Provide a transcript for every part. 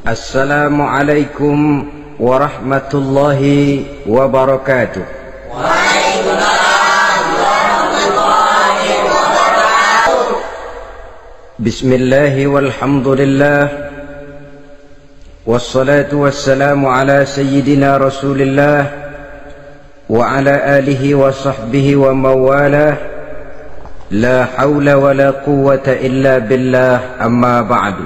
Assalamualaikum warahmatullahi wabarakatuh. Waalaikumsalam warahmatullahi wabarakatuh. Bismillahi walhamdulillah, wassalatu wassalamu ala sayyidina rasulillah wa ala alihi wa sahbihi wa mawalah. La hawla wa la quwwata illa billah, amma ba'du.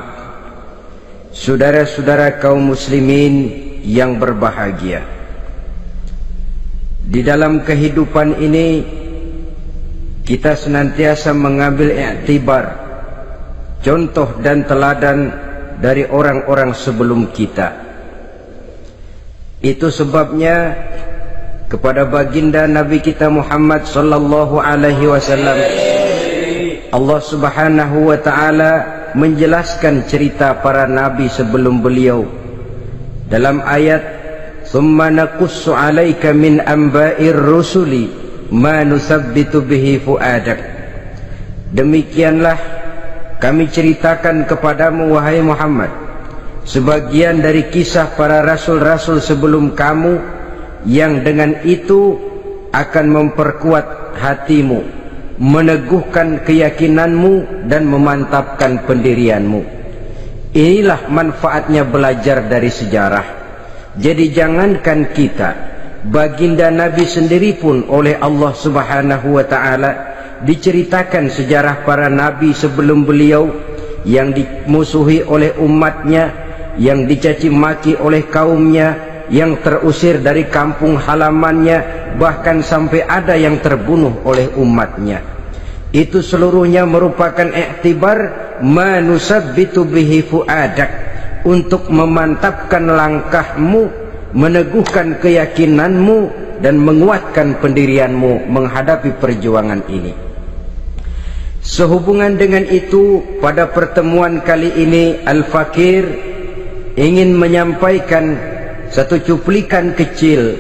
Saudara-saudara kaum muslimin yang berbahagia, di dalam kehidupan ini kita senantiasa mengambil iktibar, contoh dan teladan dari orang-orang sebelum kita. Itu sebabnya kepada baginda Nabi kita Muhammad sallallahu alaihi wasallam Allah Subhanahu wa taala menjelaskan cerita para nabi sebelum beliau dalam ayat "Tsumma naqussu 'alaika min anba'ir rusuli ma nusabbitu bihi fu'adak." Demikianlah kami ceritakan kepadamu wahai Muhammad sebagian dari kisah para rasul-rasul sebelum kamu, yang dengan itu akan memperkuat hatimu, meneguhkan keyakinanmu dan memantapkan pendirianmu. Inilah manfaatnya belajar dari sejarah. Jadi jangankan kita, baginda Nabi sendiri pun oleh Allah Subhanahu wa taala diceritakan sejarah para nabi sebelum beliau yang dimusuhi oleh umatnya, yang dicaci maki oleh kaumnya, yang terusir dari kampung halamannya, bahkan sampai ada yang terbunuh oleh umatnya. Itu seluruhnya merupakan iktibar manusabbitu bihi fu'adak, untuk memantapkan langkahmu, meneguhkan keyakinanmu dan menguatkan pendirianmu menghadapi perjuangan ini. Sehubungan dengan itu, pada pertemuan kali ini Al-Fakir ingin menyampaikan satu cuplikan kecil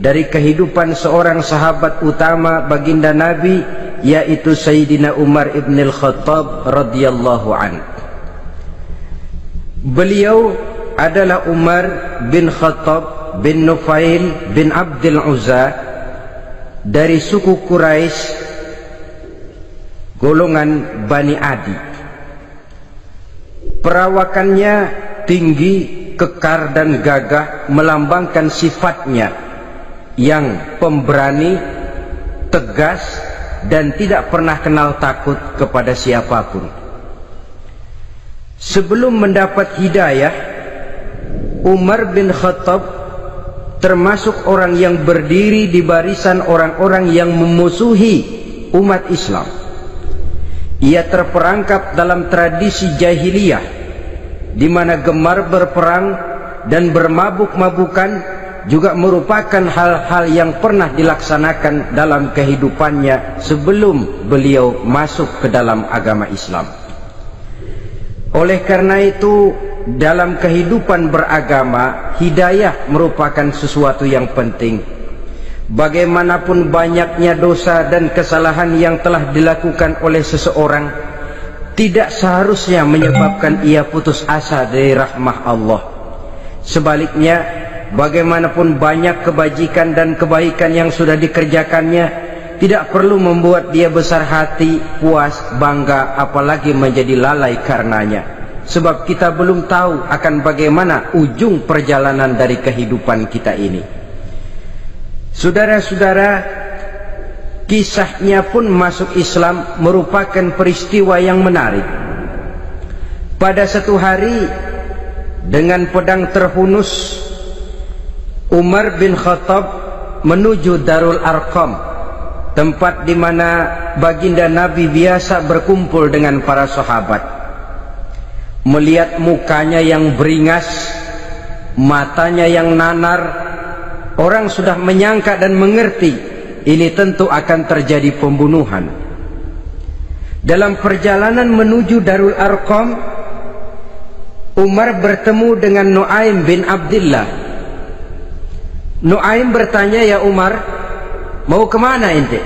dari kehidupan seorang sahabat utama baginda Nabi, yaitu Sayyidina Umar ibn al-Khattab radhiyallahu an. Beliau adalah Umar bin Khattab bin Nufail bin Abdul Uzza dari suku Quraisy, golongan Bani Adi. Perawakannya tinggi, kekar dan gagah, melambangkan sifatnya yang pemberani, tegas, dan tidak pernah kenal takut kepada siapapun. Sebelum mendapat hidayah, Umar bin Khattab termasuk orang yang berdiri di barisan orang-orang yang memusuhi umat Islam. Ia terperangkap dalam tradisi jahiliyah, di mana gemar berperang dan bermabuk-mabukan juga merupakan hal-hal yang pernah dilaksanakan dalam kehidupannya sebelum beliau masuk ke dalam agama Islam. Oleh karena itu, dalam kehidupan beragama, hidayah merupakan sesuatu yang penting. Bagaimanapun banyaknya dosa dan kesalahan yang telah dilakukan oleh seseorang, tidak seharusnya menyebabkan ia putus asa dari rahmah Allah. Sebaliknya, bagaimanapun banyak kebajikan dan kebaikan yang sudah dikerjakannya, tidak perlu membuat dia besar hati, puas, bangga, apalagi menjadi lalai karenanya. Sebab kita belum tahu akan bagaimana ujung perjalanan dari kehidupan kita ini. Saudara-saudara, kisahnya pun masuk Islam merupakan peristiwa yang menarik. Pada satu hari, dengan pedang terhunus, Umar bin Khattab menuju Darul Arqam, tempat di mana baginda Nabi biasa berkumpul dengan para sahabat. Melihat mukanya yang beringas, matanya yang nanar, orang sudah menyangka dan mengerti ini tentu akan terjadi pembunuhan. Dalam perjalanan menuju Darul Arqam, Umar bertemu dengan Nuaim bin Abdullah. Nuaim bertanya, "Ya Umar, mau kemana ente?"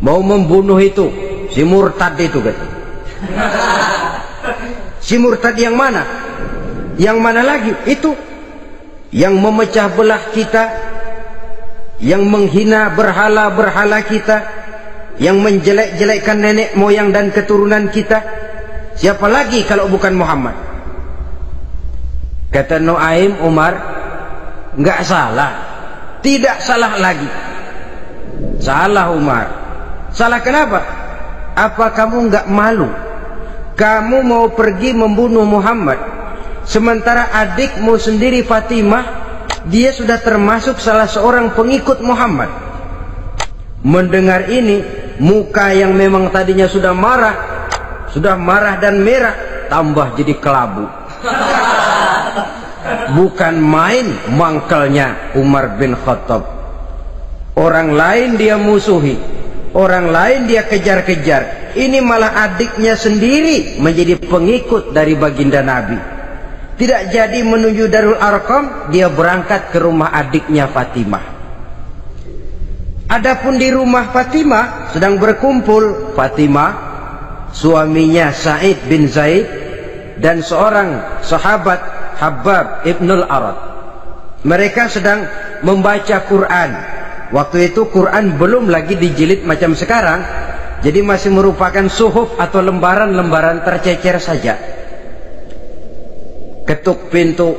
"Mau membunuh itu, si murtad itu," kata. "Si murtad yang mana?" Yang mana lagi? Itu yang memecah belah kita, yang menghina berhala-berhala kita, yang menjelek-jelekkan nenek moyang dan keturunan kita. Siapa lagi kalau bukan Muhammad? Kata Nuaim Umar, enggak salah, tidak salah lagi. Salah Umar. Salah kenapa? Apa kamu enggak malu? Kamu mau pergi membunuh Muhammad, sementara adikmu sendiri Fatimah, dia sudah termasuk salah seorang pengikut Muhammad. Mendengar ini, muka yang memang tadinya sudah marah dan merah, tambah jadi kelabu. Bukan main mangkelnya Umar bin Khattab. Orang lain dia musuhi, orang lain dia kejar-kejar. Ini malah adiknya sendiri menjadi pengikut dari baginda Nabi. Tidak jadi menuju Darul Arqam, dia berangkat ke rumah adiknya Fatimah. Adapun di rumah Fatimah sedang berkumpul Fatimah, suaminya Sa'id bin Zaid, dan seorang sahabat Habbab ibnul Arad. Mereka sedang membaca Quran. Waktu itu Quran belum lagi dijilid macam sekarang, jadi masih merupakan suhuf atau lembaran-lembaran tercecer saja. Ketuk pintu,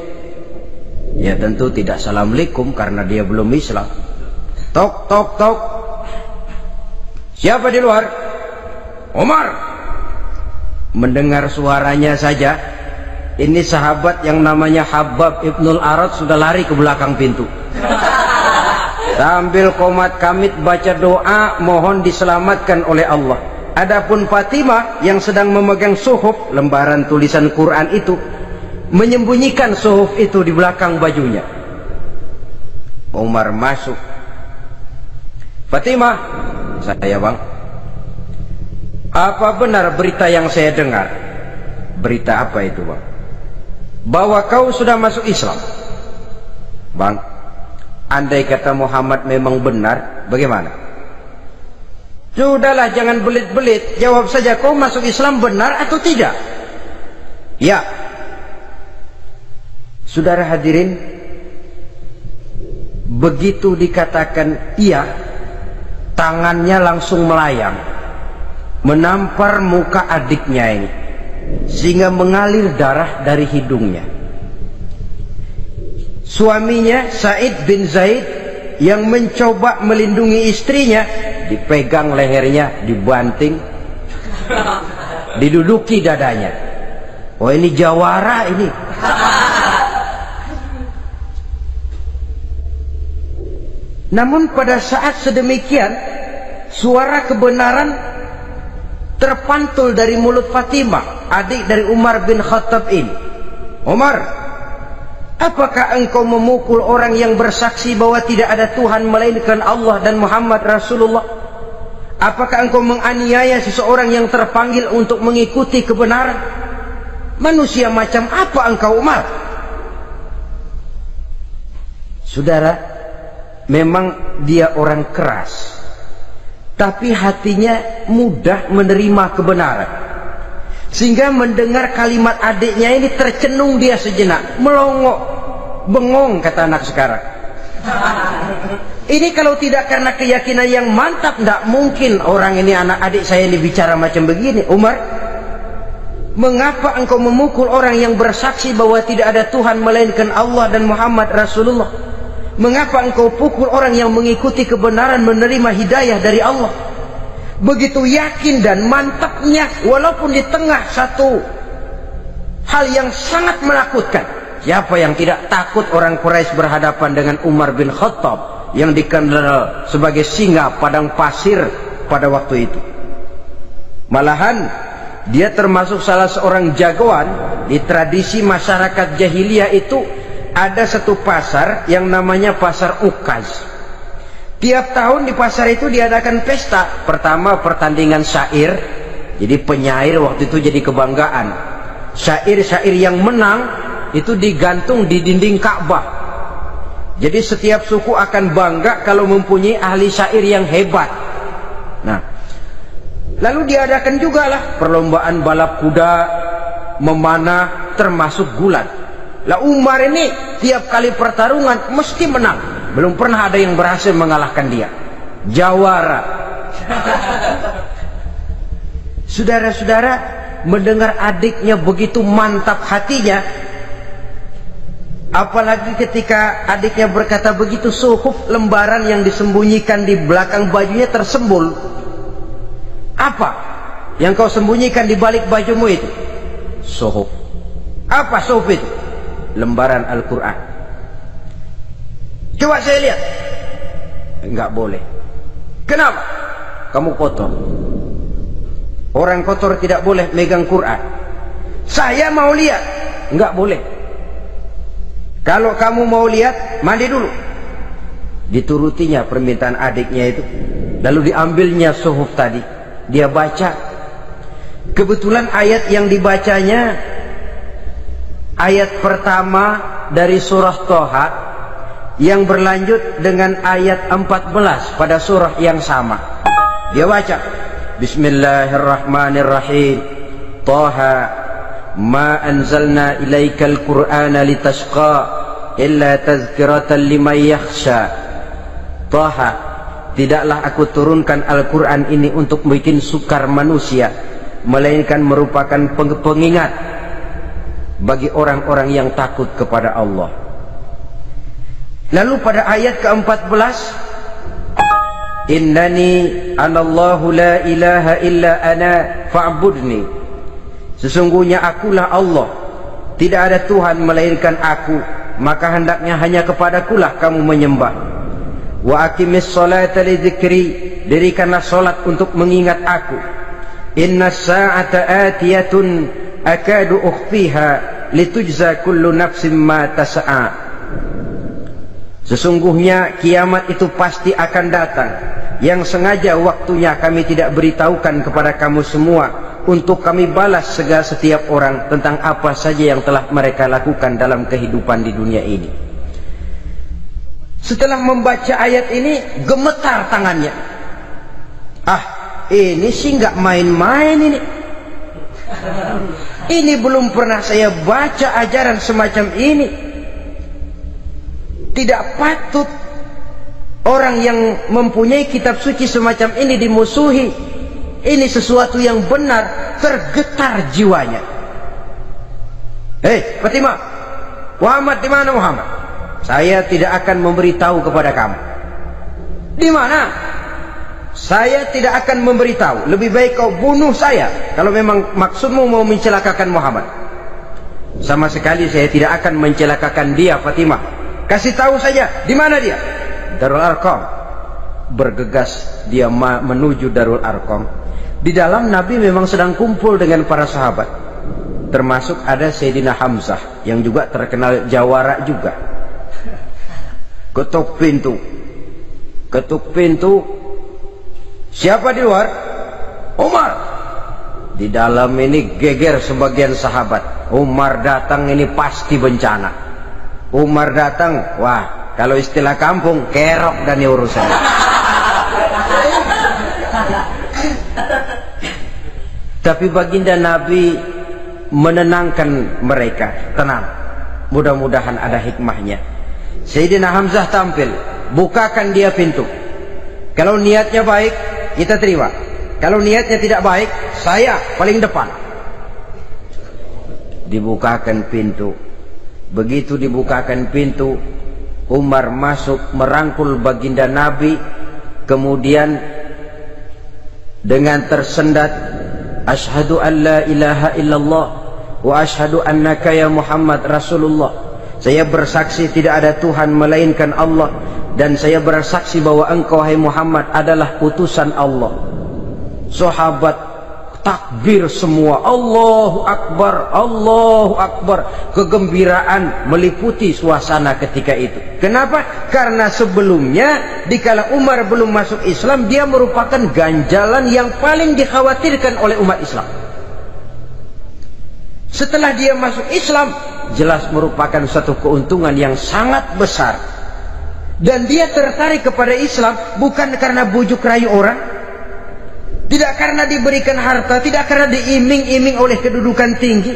ya tentu tidak assalamualaikum karena dia belum Islam. Tok tok tok. Siapa di luar? Umar. Mendengar suaranya saja, ini sahabat yang namanya Habbab ibnul Arad sudah lari ke belakang pintu. Sambil komat kamit baca doa mohon diselamatkan oleh Allah. Adapun Fatimah yang sedang memegang suhuf, lembaran tulisan Quran itu, menyembunyikan suhuf itu di belakang bajunya. Umar masuk. Fatimah, saya bang, apa benar berita yang saya dengar? Berita apa itu bang? Bahwa kau sudah masuk Islam. Bang, andai kata Muhammad memang benar, bagaimana? Sudahlah, jangan belit-belit, jawab saja, kau masuk Islam benar atau tidak? Ya. Saudara hadirin, begitu dikatakan iya, tangannya langsung melayang, menampar muka adiknya ini, sehingga mengalir darah dari hidungnya. Suaminya Sa'id bin Zaid yang mencoba melindungi istrinya, dipegang lehernya, dibanting, diduduki dadanya. Oh, ini jawara ini. Namun pada saat sedemikian, suara kebenaran terpantul dari mulut Fatimah, adik dari Umar bin Khattab ini. Umar, apakah engkau memukul orang yang bersaksi bahwa tidak ada Tuhan melainkan Allah dan Muhammad Rasulullah? Apakah engkau menganiaya seseorang yang terpanggil untuk mengikuti kebenaran? Manusia macam apa engkau, Umar? Saudara, memang dia orang keras, tapi hatinya mudah menerima kebenaran. Sehingga mendengar kalimat adiknya ini tercenung dia sejenak, melongo, bengong kata anak sekarang. Ini kalau tidak karena keyakinan yang mantap, tidak mungkin orang ini, anak adik saya ini bicara macam begini. Umar, mengapa engkau memukul orang yang bersaksi bahwa tidak ada Tuhan melainkan Allah dan Muhammad Rasulullah? Mengapa engkau pukul orang yang mengikuti kebenaran, menerima hidayah dari Allah? Begitu yakin dan mantapnya, walaupun di tengah satu hal yang sangat menakutkan. Siapa yang tidak takut orang Quraisy berhadapan dengan Umar bin Khattab yang dikenal sebagai singa padang pasir pada waktu itu? Malahan dia termasuk salah seorang jagoan di tradisi masyarakat jahiliyah itu. Ada satu pasar yang namanya pasar Ukaz. Tiap tahun di pasar itu diadakan pesta. Pertama pertandingan syair, jadi penyair waktu itu jadi kebanggaan. Syair-syair yang menang itu digantung di dinding Ka'bah. Jadi setiap suku akan bangga kalau mempunyai ahli syair yang hebat. Nah, lalu diadakan juga lah perlombaan balap kuda, memanah, termasuk gulat. Lah Umar ini tiap kali pertarungan mesti menang. Belum pernah ada yang berhasil mengalahkan dia. Jawara. Saudara-saudara, mendengar adiknya begitu mantap hatinya, apalagi ketika adiknya berkata begitu, suhuf, lembaran yang disembunyikan di belakang bajunya tersembul. Apa yang kau sembunyikan di balik bajumu itu? Suhuf. Apa suhuf itu? Lembaran Al-Quran. Coba saya lihat. Enggak boleh. Kenapa? Kamu kotor. Orang kotor tidak boleh megang Quran. Saya mau lihat. Enggak boleh. Kalau kamu mau lihat, mandi dulu. Diturutinya permintaan adiknya itu. Lalu diambilnya suhuf tadi. Dia baca. Kebetulan ayat yang dibacanya ayat pertama dari surah Toha yang berlanjut dengan ayat 14 pada surah yang sama. Dia baca, Bismillahirrahmanirrahim. Toha ma anzalna ilaikal qur'ana litashqa illa tazkiratan liman yakhsha. Toha, tidaklah aku turunkan Al-Quran ini untuk bikin sukar manusia, melainkan merupakan pengingat bagi orang-orang yang takut kepada Allah. Lalu pada ayat ke-14, Innani anallahu la ilaha illa ana fa'budni. Sesungguhnya akulah Allah, tidak ada Tuhan melainkan aku, maka hendaknya hanya kepadakulah kamu menyembah. Wa aqimis salata li dzikri, dirikanlah salat untuk mengingat aku. Inna sa'ata atiyatun akadu ukhfiha litujza kullu nafsin ma tas'a. Sesungguhnya kiamat itu pasti akan datang, yang sengaja waktunya kami tidak beritahukan kepada kamu semua, untuk kami balas segala setiap orang tentang apa saja yang telah mereka lakukan dalam kehidupan di dunia ini. Setelah membaca ayat ini, gemetar tangannya. Ah, ini sih nggak main-main ini. Ini belum pernah saya baca ajaran semacam ini. Tidak patut orang yang mempunyai kitab suci semacam ini dimusuhi. Ini sesuatu yang benar. Tergetar jiwanya. Hei Fatimah, Muhammad di mana Muhammad? Saya tidak akan memberitahu kepada kamu. Di mana? Saya tidak akan memberitahu. Lebih baik kau bunuh saya kalau memang maksudmu mau mencelakakan Muhammad. Sama sekali saya tidak akan mencelakakan dia, Fatimah. Kasih tahu saja, di mana dia? Darul Arqam. Bergegas dia menuju Darul Arqam. Di dalam Nabi memang sedang kumpul dengan para sahabat. Termasuk ada Sayyidina Hamzah yang juga terkenal jawara juga. Ketuk pintu. Ketuk pintu. Siapa di luar? Umar. Di dalam ini geger sebagian sahabat. Umar datang ini pasti bencana. Umar datang, wah, kalau istilah kampung, kerok dan urusan. Tapi baginda Nabi menenangkan mereka. Tenang, mudah-mudahan ada hikmahnya. Sayyidina Hamzah tampil, bukakan dia pintu. Kalau niatnya baik, kita terima. Kalau niatnya tidak baik, saya paling depan. Dibukakan pintu. Begitu dibukakan pintu, Umar masuk merangkul baginda Nabi, kemudian dengan tersendat, Ashhadu an la ilaha illallah wa ashhadu annaka ya Muhammad Rasulullah. Saya bersaksi tidak ada Tuhan melainkan Allah, dan saya bersaksi bahwa engkau hai Muhammad adalah utusan Allah. Sahabat takbir semua, Allahu Akbar, Allahu Akbar. Kegembiraan meliputi suasana ketika itu. Kenapa? Karena sebelumnya dikala Umar belum masuk Islam, dia merupakan ganjalan yang paling dikhawatirkan oleh umat Islam. Setelah dia masuk Islam, jelas merupakan satu keuntungan yang sangat besar. Dan dia tertarik kepada Islam bukan karena bujuk rayu orang, tidak karena diberikan harta, tidak karena diiming-iming oleh kedudukan tinggi.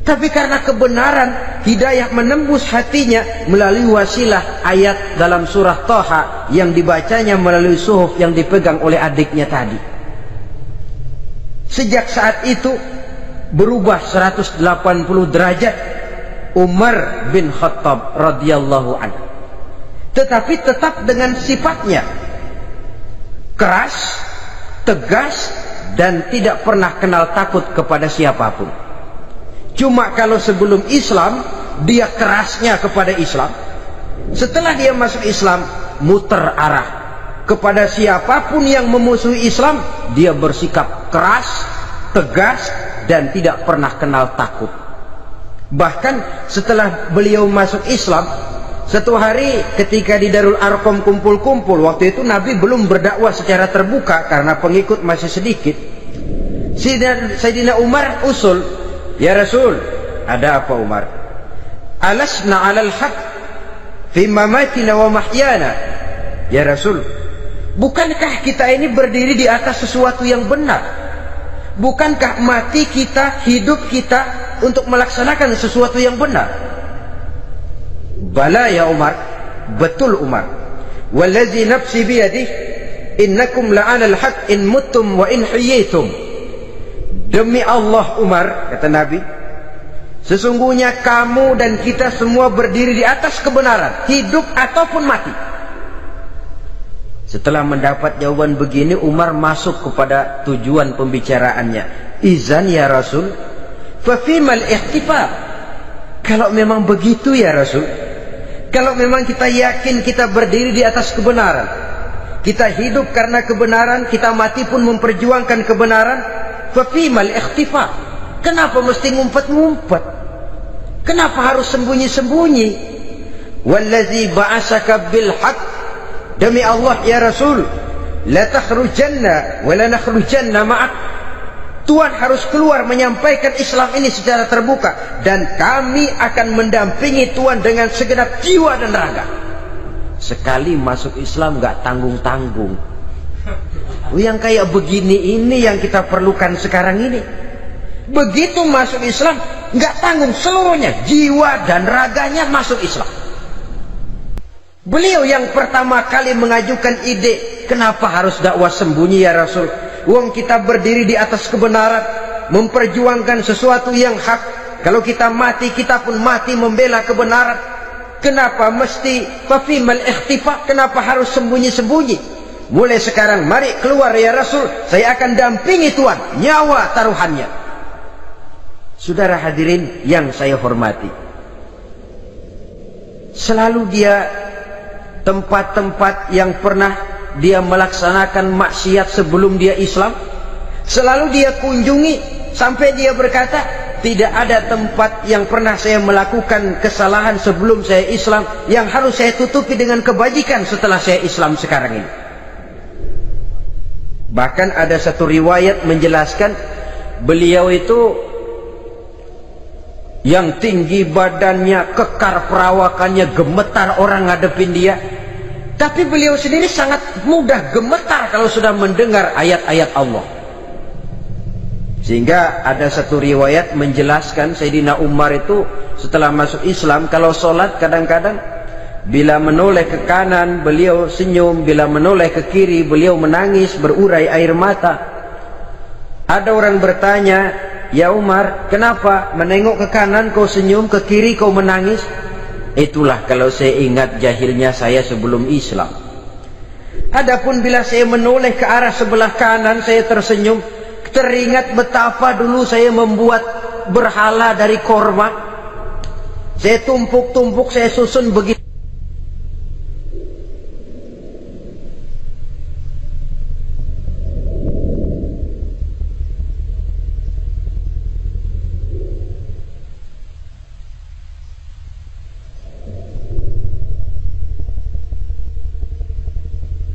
Tapi karena kebenaran, hidayah menembus hatinya melalui wasilah ayat dalam surah Thaha yang dibacanya melalui suhuf yang dipegang oleh adiknya tadi. Sejak saat itu berubah 180 derajat Umar bin Khattab radhiyallahu anhu. Tetapi tetap dengan sifatnya keras, tegas, dan tidak pernah kenal takut kepada siapapun. Cuma kalau sebelum Islam dia kerasnya kepada Islam, setelah dia masuk Islam muter arah kepada siapapun yang memusuhi Islam, dia bersikap keras, tegas, dan tidak pernah kenal takut. Bahkan setelah beliau masuk Islam, satu hari ketika di Darul Arqam kumpul-kumpul, waktu itu Nabi belum berdakwah secara terbuka karena pengikut masih sedikit. Sayyidina Umar usul, "Ya Rasul, ada apa Umar? Alasna 'alal haq fi mamatina wa mahyana?" Ya Rasul, bukankah kita ini berdiri di atas sesuatu yang benar? Bukankah mati kita, hidup kita untuk melaksanakan sesuatu yang benar? Bala ya Umar, betul Umar. Wallazi nafsi biyadih, innakum la'alal haq in muttum wa in huyyitum. Demi Allah Umar, kata Nabi, sesungguhnya kamu dan kita semua berdiri di atas kebenaran, hidup ataupun mati. Setelah mendapat jawaban begini, Umar masuk kepada tujuan pembicaraannya. Izan ya Rasul, fa fimal ihtifal. Kalau memang begitu ya Rasul, kalau memang kita yakin kita berdiri di atas kebenaran, kita hidup karena kebenaran, kita mati pun memperjuangkan kebenaran, fa fimal ihtifal. Kenapa mesti ngumpet-ngumpet? Kenapa harus sembunyi-sembunyi? Wallazi ba'asaka bil haqq, demi Allah ya Rasul, la takhrujanna wa la nakhrujanna ma'ak. Tuhan harus keluar menyampaikan Islam ini secara terbuka, dan kami akan mendampingi Tuhan dengan segenap jiwa dan raga. Sekali masuk Islam gak tanggung-tanggung. Yang kayak begini ini yang kita perlukan sekarang ini. Begitu masuk Islam gak tanggung seluruhnya, jiwa dan raganya masuk Islam. Beliau yang pertama kali mengajukan ide, kenapa harus dakwah sembunyi ya Rasul? Wong kita berdiri di atas kebenaran, memperjuangkan sesuatu yang hak. Kalau kita mati, kita pun mati membela kebenaran. Kenapa mesti fafimal ikhtifa? Kenapa harus sembunyi-sembunyi? Mulai sekarang mari keluar ya Rasul, saya akan dampingi Tuhan, nyawa taruhannya. Saudara hadirin yang saya hormati, selalu dia tempat-tempat yang pernah dia melaksanakan maksiat sebelum dia Islam, selalu dia kunjungi, sampai dia berkata, tidak ada tempat yang pernah saya melakukan kesalahan sebelum saya Islam yang harus saya tutupi dengan kebajikan setelah saya Islam sekarang ini. Bahkan ada satu riwayat menjelaskan beliau itu yang tinggi badannya, kekar perawakannya, gemetar orang ngadepin dia. Tapi beliau sendiri sangat mudah gemetar kalau sudah mendengar ayat-ayat Allah. Sehingga ada satu riwayat menjelaskan Sayyidina Umar itu setelah masuk Islam, kalau sholat kadang-kadang bila menoleh ke kanan beliau senyum, bila menoleh ke kiri beliau menangis berurai air mata. Ada orang bertanya, ya Umar, kenapa menengok ke kanan kau senyum, ke kiri kau menangis? Itulah kalau saya ingat jahilnya saya sebelum Islam. Adapun bila saya menoleh ke arah sebelah kanan saya tersenyum, teringat betapa dulu saya membuat berhala dari korma. Saya tumpuk-tumpuk, saya susun begitu.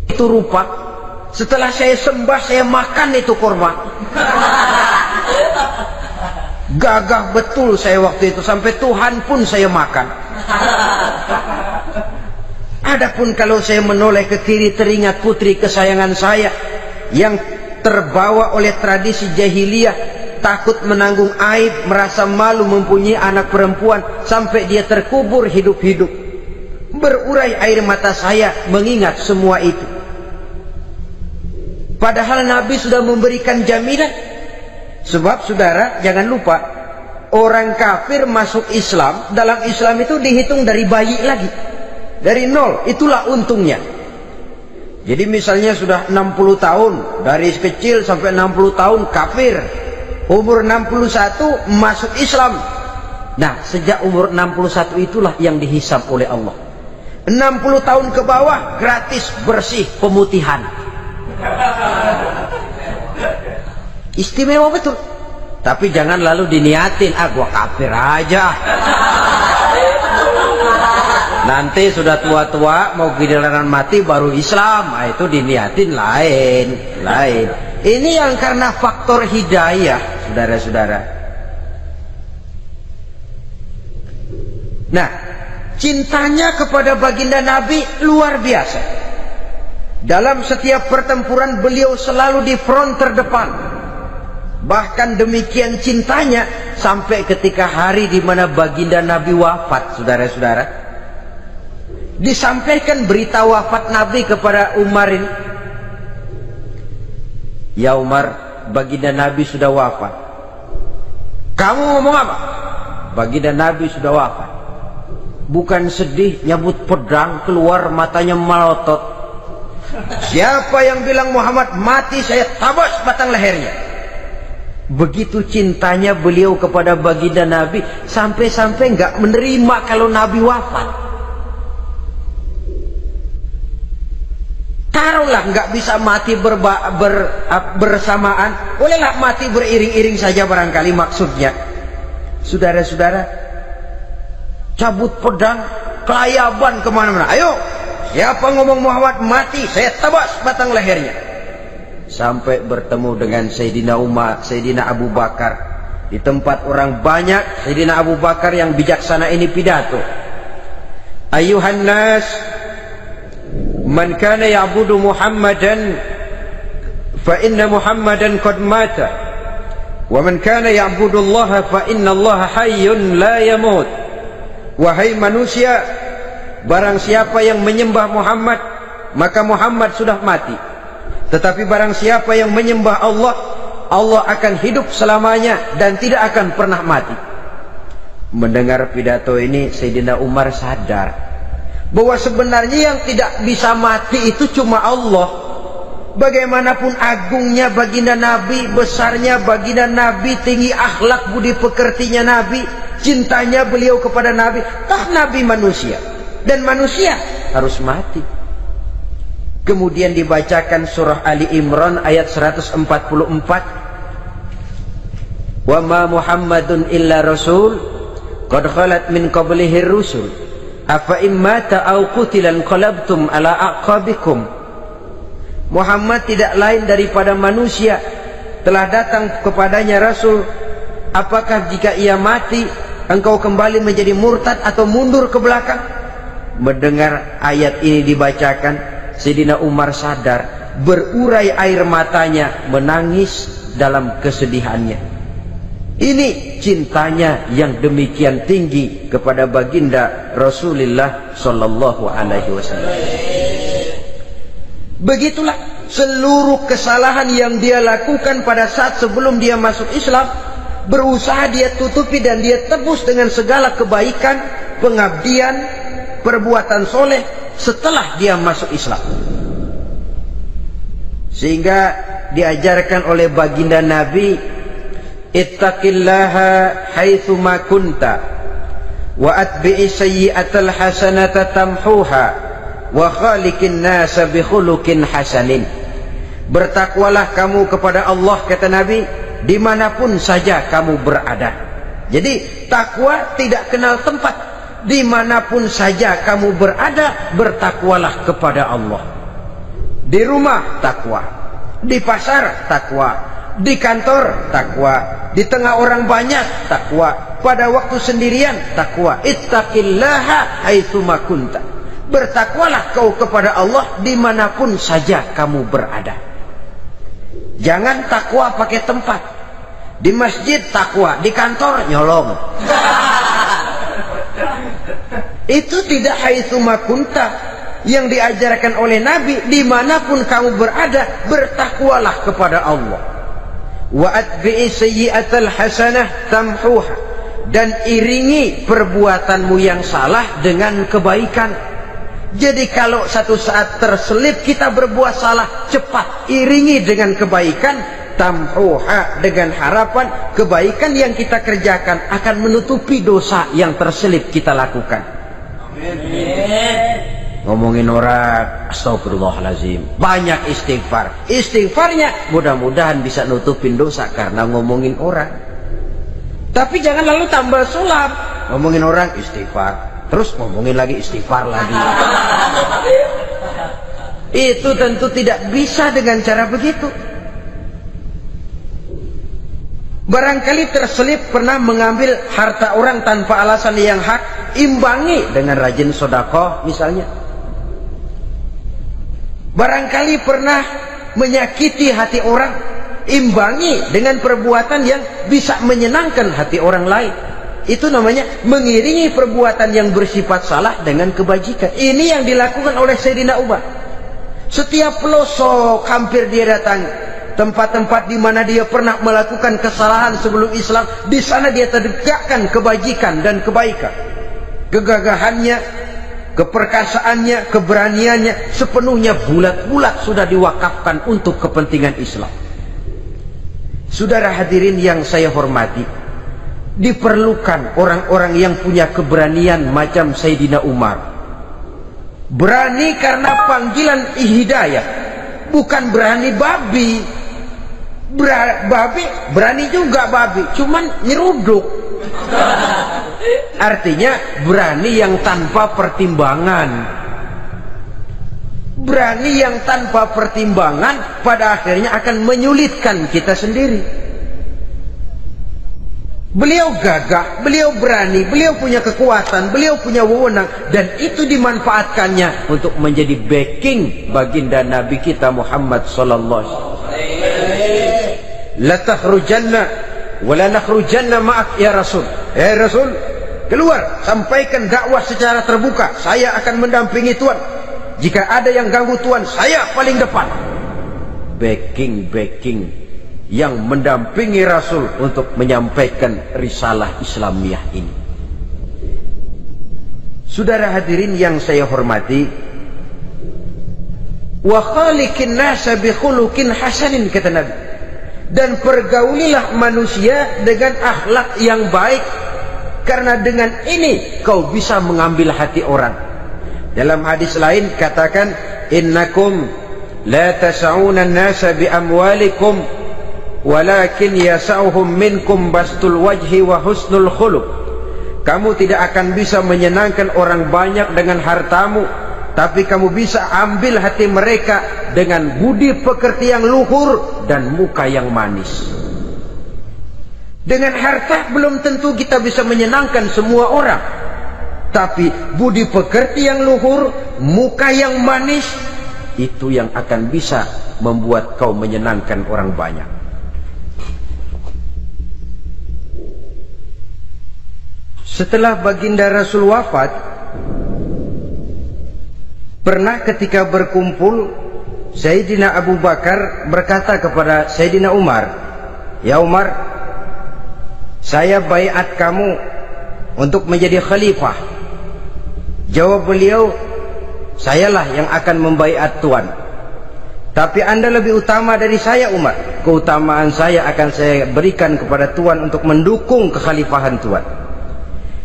Itu rupa. Setelah saya sembah, saya makan itu korma. Gagah betul saya waktu itu, sampai Tuhan pun saya makan. Adapun kalau saya menoleh ke kiri, teringat putri kesayangan saya yang terbawa oleh tradisi jahiliyah, takut menanggung aib, merasa malu mempunyai anak perempuan, sampai dia terkubur hidup-hidup. Berurai air mata saya mengingat semua itu. Padahal Nabi sudah memberikan jaminan. Sebab saudara jangan lupa, orang kafir masuk Islam, dalam Islam itu dihitung dari bayi lagi, dari nol. Itulah untungnya. Jadi misalnya sudah 60 tahun, dari kecil sampai 60 tahun kafir, umur 61 masuk Islam. Nah, sejak umur 61 itulah yang dihisab oleh Allah. 60 tahun ke bawah gratis bersih pemutihan. Istimewa betul. Tapi jangan lalu diniatin, gua kafir aja. Nanti sudah tua-tua mau giliran mati baru Islam. Nah, itu diniatin lain. Ini yang karena faktor hidayah, saudara-saudara. Nah, cintanya kepada baginda Nabi luar biasa. Dalam setiap pertempuran beliau selalu di front terdepan. Bahkan demikian cintanya sampai ketika hari di mana baginda Nabi wafat, saudara-saudara. Disampaikan berita wafat Nabi kepada Umar ini. Ya Umar, baginda Nabi sudah wafat. Kamu ngomong apa? Baginda Nabi sudah wafat. Bukan sedih, nyabut pedang, keluar matanya melotot. Siapa yang bilang Muhammad mati, saya tabas batang lehernya. Begitu cintanya beliau kepada baginda Nabi, sampai-sampai nggak menerima kalau Nabi wafat. Taruhlah nggak bisa mati bersamaan, bolehlah mati beriring-iring saja barangkali maksudnya. Saudara-saudara, cabut pedang, kelayaban kemana-mana. Ayo, siapa ngomong Muhammad mati, saya tabas batang lehernya. Sampai bertemu dengan Sayyidina Umar, Sayyidina Abu Bakar. Di tempat orang banyak, Sayyidina Abu Bakar yang bijaksana ini pidato. Ayuhan nas, man kana ya'budu Muhammadan fa inna Muhammadan qad mata, wa man kana ya'budu Allah fa inna Allah hayyun la yamut. Wahai manusia, barang siapa yang menyembah Muhammad, maka Muhammad sudah mati. Tetapi barang siapa yang menyembah Allah, Allah akan hidup selamanya dan tidak akan pernah mati. Mendengar pidato ini, Sayyidina Umar sadar bahwa sebenarnya yang tidak bisa mati itu cuma Allah. Bagaimanapun agungnya baginda Nabi, besarnya baginda Nabi, tinggi akhlak budi pekertinya Nabi, cintanya beliau kepada Nabi, toh Nabi manusia dan manusia harus mati. Kemudian dibacakan surah Ali Imran ayat 144. Wa ma Muhammadun illa rasul qad khalat min qablihi rusul afa immata aw qutilan qalabtum ala aqabikum. Muhammad tidak lain daripada manusia, telah datang kepadanya rasul. Apakah jika ia mati engkau kembali menjadi murtad atau mundur ke belakang? Mendengar ayat ini dibacakan, Sayyidina Umar sadar, berurai air matanya, menangis dalam kesedihannya. Ini cintanya yang demikian tinggi kepada baginda Rasulullah sallallahu alaihi wasallam. Begitulah seluruh kesalahan yang dia lakukan pada saat sebelum dia masuk Islam, berusaha dia tutupi dan dia tebus dengan segala kebaikan, pengabdian, perbuatan soleh setelah dia masuk Islam. Sehingga diajarkan oleh baginda Nabi, ittaqillaha haitsu ma kunta wa atbi'i sayyi'atal hasanata tamhuha wa khaliqin nasa bi khuluqin hasanin. Bertakwalah kamu kepada Allah, kata Nabi, dimanapun saja kamu berada. Jadi takwa tidak kenal tempat. Dimanapun saja kamu berada, bertakwalah kepada Allah. Di rumah takwa, di pasar takwa, di kantor takwa, di tengah orang banyak takwa, pada waktu sendirian takwa. Ittaqillaha haitsu ma kunta. Bertakwalah kau kepada Allah dimanapun saja kamu berada. Jangan takwa pakai tempat. Di masjid takwa, di kantor nyolong. Itu tidak haitsu makunta. Yang diajarkan oleh Nabi, dimanapun kamu berada, bertakwalah kepada Allah. Wa atbi'i sayyi'atal hasanah tamhuha, dan iringi perbuatanmu yang salah dengan kebaikan. Jadi kalau satu saat terselip kita berbuat salah, cepat iringi dengan kebaikan, tamhuha, dengan harapan kebaikan yang kita kerjakan akan menutupi dosa yang terselip kita lakukan. Amin. Ngomongin orang, astagfirullahalazim, banyak istighfar. Istighfarnya mudah-mudahan bisa nutupin dosa karena ngomongin orang. Tapi jangan lalu tambah sulap, ngomongin orang istighfar, terus ngomongin lagi istighfar lagi. Itu tentu tidak bisa dengan cara begitu. Barangkali terselip pernah mengambil harta orang tanpa alasan yang hak, imbangi dengan rajin sedekah misalnya. Barangkali pernah menyakiti hati orang, imbangi dengan perbuatan yang bisa menyenangkan hati orang lain. Itu namanya mengiringi perbuatan yang bersifat salah dengan kebajikan. Ini yang dilakukan oleh Sayyidina Umar. Setiap pelosok hampir dia datangi, tempat-tempat di mana dia pernah melakukan kesalahan sebelum Islam, di sana dia tegakkan kebajikan dan kebaikan. Kegagahannya, keperkasaannya, keberaniannya sepenuhnya bulat-bulat sudah diwakafkan untuk kepentingan Islam. Saudara hadirin yang saya hormati, diperlukan orang-orang yang punya keberanian macam Sayyidina Umar. Berani karena panggilan hidayah, bukan berani babi. Babi berani juga babi, cuman nyeruduk. Artinya berani yang tanpa pertimbangan. Berani yang tanpa pertimbangan pada akhirnya akan menyulitkan kita sendiri. Beliau gagah, beliau berani, beliau punya kekuatan, beliau punya wewenang, dan itu dimanfaatkannya untuk menjadi backing baginda Nabi kita Muhammad sallallahu alaihi wasallam. La takhrujanna wa la nakhrujanna ma'ak ya Rasul. Ya Rasul, keluar, sampaikan dakwah secara terbuka. Saya akan mendampingi Tuhan. Jika ada yang ganggu Tuhan, saya paling depan. Backing yang mendampingi Rasul untuk menyampaikan risalah Islamiyah ini. Saudara hadirin yang saya hormati, wa khaliqin nasa bi khuluqin hasanin, kata Nabi, dan pergaulilah manusia dengan akhlak yang baik, karena dengan ini kau bisa mengambil hati orang. Dalam hadis lain katakan, innakum la tas'una an-nasa bi amwalikum walakin yas'uhum minkum bastul wajhi wa husnul khuluq. Kamu tidak akan bisa menyenangkan orang banyak dengan hartamu, tapi kamu bisa ambil hati mereka dengan budi pekerti yang luhur dan muka yang manis. Dengan harta belum tentu kita bisa menyenangkan semua orang, tapi budi pekerti yang luhur, muka yang manis, itu yang akan bisa membuat kau menyenangkan orang banyak. Setelah baginda Rasul wafat, pernah ketika berkumpul, Sayyidina Abu Bakar berkata kepada Sayyidina Umar, ya Umar, saya baiat kamu untuk menjadi khalifah. Jawab beliau, sayalah yang akan membaiat Tuan. Tapi anda lebih utama dari saya Umar. Keutamaan saya akan saya berikan kepada Tuan untuk mendukung kekhalifahan Tuan.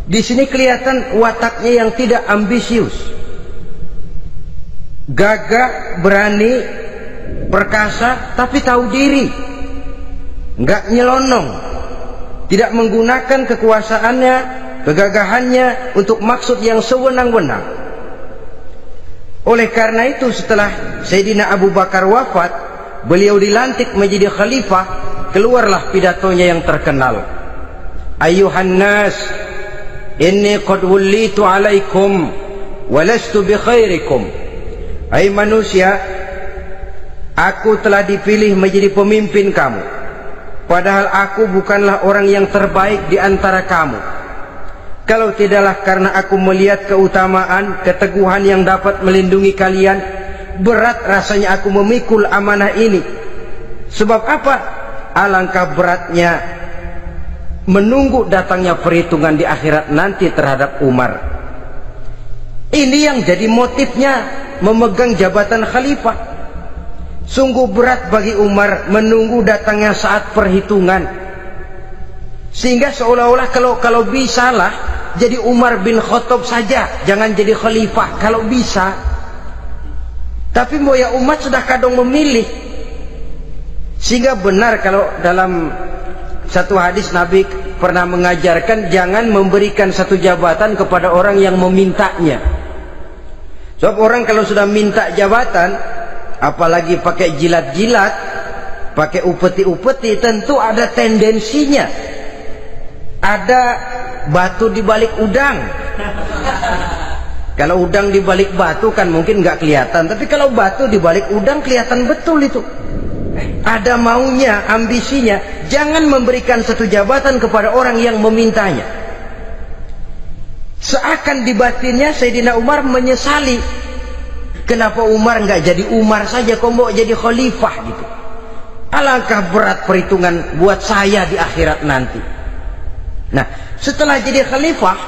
Di sini kelihatan wataknya yang tidak ambisius, gagah, berani, perkasa, tapi tahu diri, nggak nyelonong, tidak menggunakan kekuasaannya, kegagahannya untuk maksud yang sewenang-wenang. Oleh karena itu setelah Sayyidina Abu Bakar wafat, beliau dilantik menjadi khalifah. Keluarlah pidatonya yang terkenal, Ayyuhan nas, inni qad wullitu alaikum walastu bi khairikum. Hai manusia, aku telah dipilih menjadi pemimpin kamu. padahal aku bukanlah orang yang terbaik di antara kamu. Kalau tidaklah karena aku melihat keutamaan, keteguhan yang dapat melindungi kalian, berat rasanya aku memikul amanah ini. Sebab apa? Alangkah beratnya menunggu datangnya perhitungan di akhirat nanti terhadap Umar. Ini yang jadi motifnya memegang jabatan khalifah. Sungguh berat bagi Umar menunggu datangnya saat perhitungan, sehingga seolah-olah kalau bisalah jadi Umar bin Khattab saja, jangan jadi khalifah kalau bisa. Tapi mau ya umat sudah kadang memilih. Sehingga benar kalau dalam satu hadis Nabi pernah mengajarkan jangan memberikan satu jabatan kepada orang yang memintanya. Sebab orang kalau sudah minta jabatan, apalagi pakai jilat-jilat, pakai upeti-upeti, tentu ada tendensinya. Ada batu di balik udang. Kalau udang di balik batu kan mungkin nggak kelihatan, tapi kalau batu di balik udang kelihatan betul itu. Ada maunya, ambisinya. Jangan memberikan satu jabatan kepada orang yang memintanya. Seakan di batinnya Sayyidina Umar menyesali, kenapa Umar nggak jadi Umar saja, kok mau jadi khalifah gitu. Alangkah berat perhitungan buat saya di akhirat nanti. Nah, setelah jadi khalifah,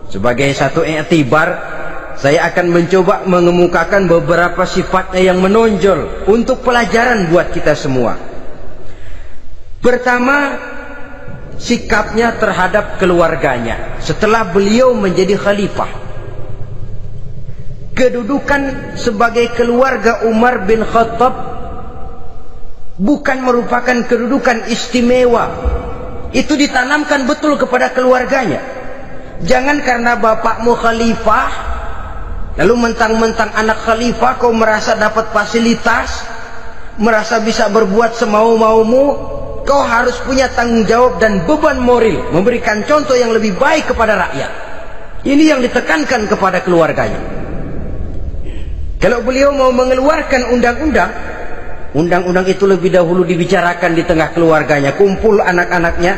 sebagai satu i'tibar, saya akan mencoba mengemukakan beberapa sifatnya yang menonjol untuk pelajaran buat kita semua. Pertama, sikapnya terhadap keluarganya setelah beliau menjadi khalifah. Kedudukan sebagai keluarga Umar bin Khattab bukan merupakan kedudukan istimewa. Itu ditanamkan betul kepada keluarganya. Jangan karena bapakmu khalifah, lalu mentang-mentang anak khalifah kau merasa dapat fasilitas, merasa bisa berbuat semau-maumu. Kau harus punya tanggung jawab dan beban moral, memberikan contoh yang lebih baik kepada rakyat. Ini yang ditekankan kepada keluarganya. Kalau beliau mau mengeluarkan undang-undang, undang-undang itu lebih dahulu dibicarakan di tengah keluarganya, kumpul anak-anaknya.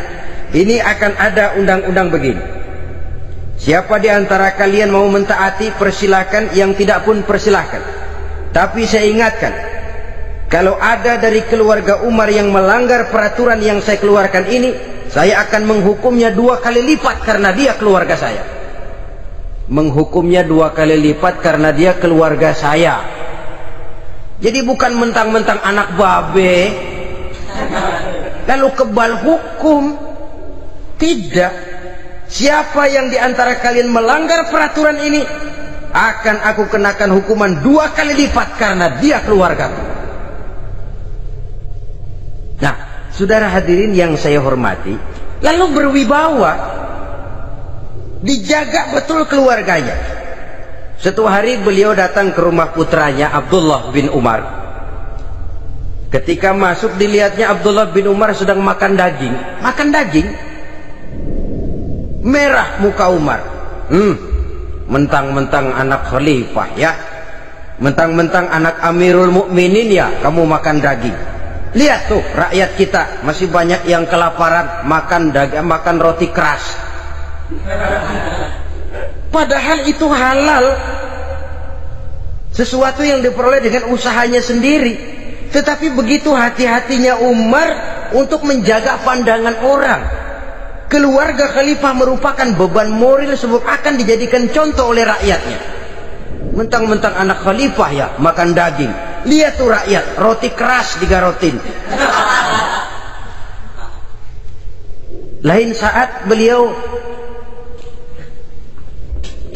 Ini akan ada undang-undang begini. Siapa di antara kalian mau mentaati, persilakan, yang tidak pun persilakan. Tapi saya ingatkan, kalau ada dari keluarga Umar yang melanggar peraturan yang saya keluarkan ini, saya akan menghukumnya 2 kali lipat karena dia keluarga saya. Menghukumnya 2 kali lipat karena dia keluarga saya. Jadi bukan mentang-mentang anak babe lalu kebal hukum. Tidak. Siapa yang di antara kalian melanggar peraturan ini, akan aku kenakan hukuman 2 kali lipat karena dia keluargaku. Nah, saudara hadirin yang saya hormati, lalu berwibawa, dijaga betul keluarganya. Suatu hari beliau datang ke rumah putranya Abdullah bin Umar. Ketika masuk, dilihatnya Abdullah bin Umar sedang makan daging. Makan daging, merah muka Umar. Mentang-mentang anak khalifah ya, mentang-mentang anak Amirul Mukminin ya, kamu makan daging. Lihat tuh, rakyat kita masih banyak yang kelaparan, makan daging, makan roti keras. Padahal itu halal, sesuatu yang diperoleh dengan usahanya sendiri. Tetapi begitu hati-hatinya Umar untuk menjaga pandangan orang. Keluarga khalifah merupakan beban moral sebab akan dijadikan contoh oleh rakyatnya. Mentang-mentang anak khalifah ya, makan daging. Lihat tuh rakyat, roti keras digarotin. Lain saat beliau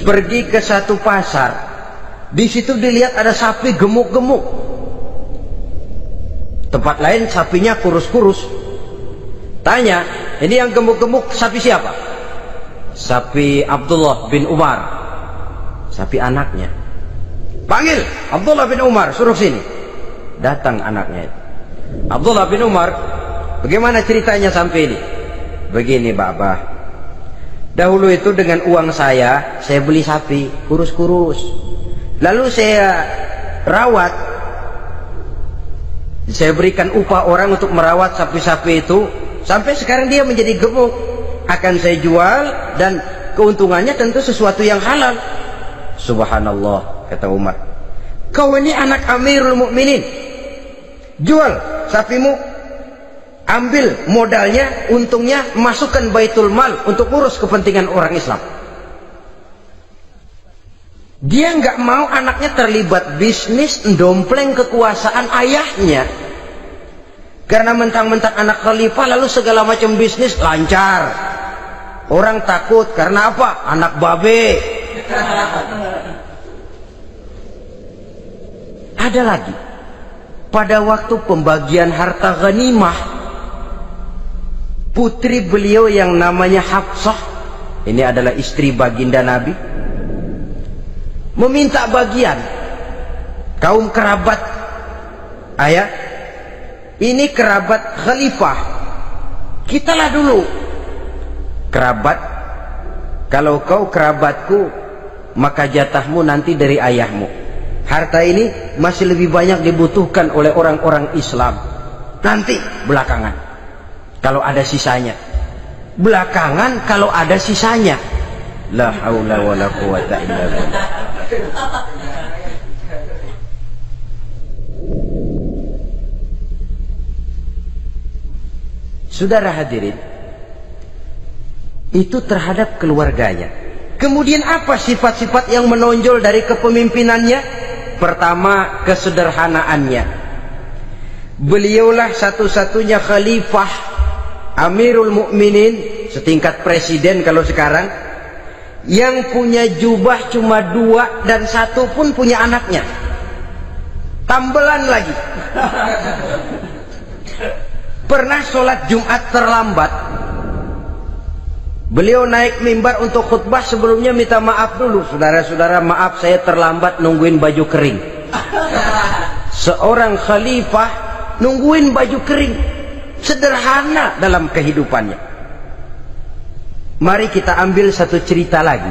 pergi ke satu pasar, di situ dilihat ada sapi gemuk-gemuk. Tempat lain sapinya kurus-kurus. Tanya, ini yang gemuk-gemuk sapi siapa? Sapi Abdullah bin Umar, sapi anaknya. Panggil Abdullah bin Umar, suruh sini. Datang anaknya. Abdullah bin Umar, bagaimana ceritanya sampai ini? Begini Bapak, dahulu itu dengan uang saya beli sapi kurus-kurus, lalu saya rawat. Saya berikan upah orang untuk merawat sapi-sapi itu, sampai sekarang dia menjadi gemuk. Akan saya jual, dan keuntungannya tentu sesuatu yang halal. Subhanallah, kata Umar, kau ini anak Amirul Mukminin, jual sapimu, ambil modalnya, untungnya masukkan baitul mal untuk urus kepentingan orang Islam. Dia nggak mau anaknya terlibat bisnis dompleng kekuasaan ayahnya. Karena mentang-mentang anak khalifah lalu segala macam bisnis lancar. Orang takut karena apa? Anak babe. Ada lagi, pada waktu pembagian harta ghanimah, putri beliau yang namanya Hafsah, ini adalah istri baginda Nabi, meminta bagian. Kaum kerabat ayah, ini kerabat khalifah, kitalah dulu kerabat. Kalau kau kerabatku, maka jatahmu nanti dari ayahmu. Harta ini masih lebih banyak dibutuhkan oleh orang-orang Islam. Nanti belakangan, kalau ada sisanya. Belakangan kalau ada sisanya. La haula wala quwata illa billah. Saudara hadirin, itu terhadap keluarganya. Kemudian apa sifat-sifat yang menonjol dari kepemimpinannya? Pertama, kesederhanaannya. Beliaulah satu-satunya khalifah, Amirul Mukminin, setingkat presiden kalau sekarang, yang punya jubah cuma 2 dan 1 pun punya anaknya. Tambelan lagi. Pernah sholat Jumat terlambat, beliau naik mimbar untuk khutbah, sebelumnya minta maaf dulu. Saudara-saudara, maaf saya terlambat nungguin baju kering. Seorang khalifah nungguin baju kering, sederhana dalam kehidupannya. Mari kita ambil satu cerita lagi.